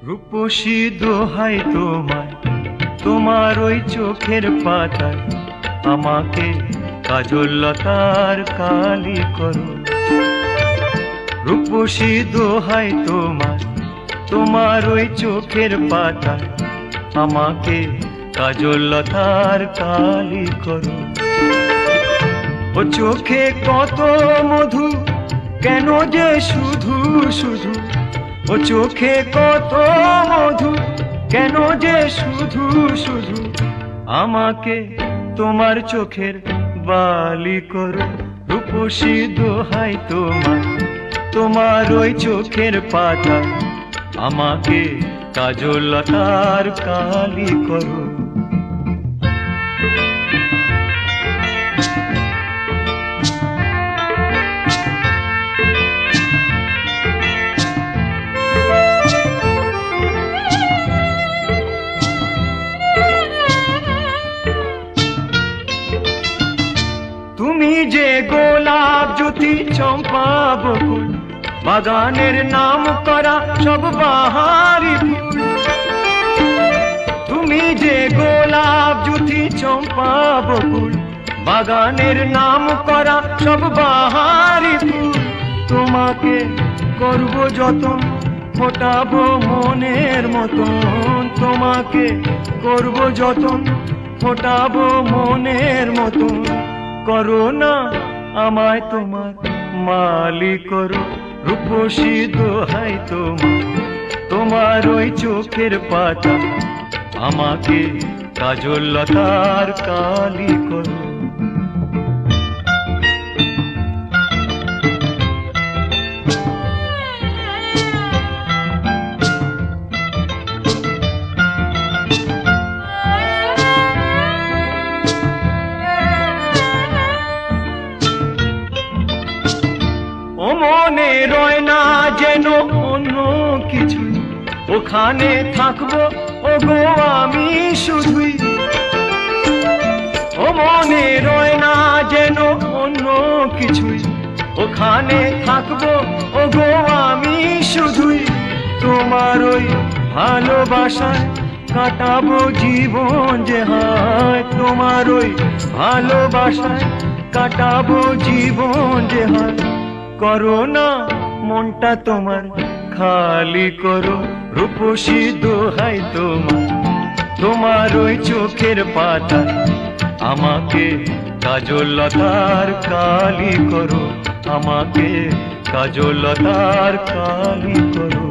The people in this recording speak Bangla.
রূপসী দোহাই তোমায়, তোমার ওই চোখের পাতায় আমাকে কাজল লতার কালি করো। রূপসী দোহাই তোমায়, তোমার ওই চোখের পাতায় আমাকে কাজল লতার কালি করো। ও চোখে কত মধু, কেন যে শুধু শুধু, ও চোখে কত মধু, কেন যে শুধু শুধু আমাকে তোমার চোখের বালি করো। রূপসী দোহাই তোমার, তোমার ওই চোখের পাতা আমাকে কাজল লতার কালি করো। তুমি যে গোলাপ জ্যোতি চম্পা বকুল, বাগানের নাম করা সব বাহারি ফুল। তুমি যে গোলাপ জ্যোতি চম্পা বকুল, বাগানের নাম করা সব বাহারি ফুল। তোমাকে করব যতন, ফোটাবো মনের মতন। তোমাকে করব যতন, ফোটাবো মনের মতন। করো না আমায় তোমার মালি করো। রূপসী দোহাই তোমার, তোমার ওই চোখের পাতা আমাকে কাজল লতার কালি করো। ও মনে রয় না যেন অন্য কিছু, ওখানে থাকবো ও গো আমি শুধুই। ও মনে রয় না যেন অন্য কিছুই, ওখানে থাকবো ও গো আমি শুধুই। তোমার ওই ভালোবাসায় কাটাবো জীবন যে হায়। তোমার ওই ভালোবাসায় কাটাবো জীবন যে হায়। করো না মনটা তোমার খালি করো। রূপসী দোহাই তোমার, তোমার ওই চোখের পাতা আমাকে কাজল লতার কালি করো। আমাকে কাজল লতার কালি করো।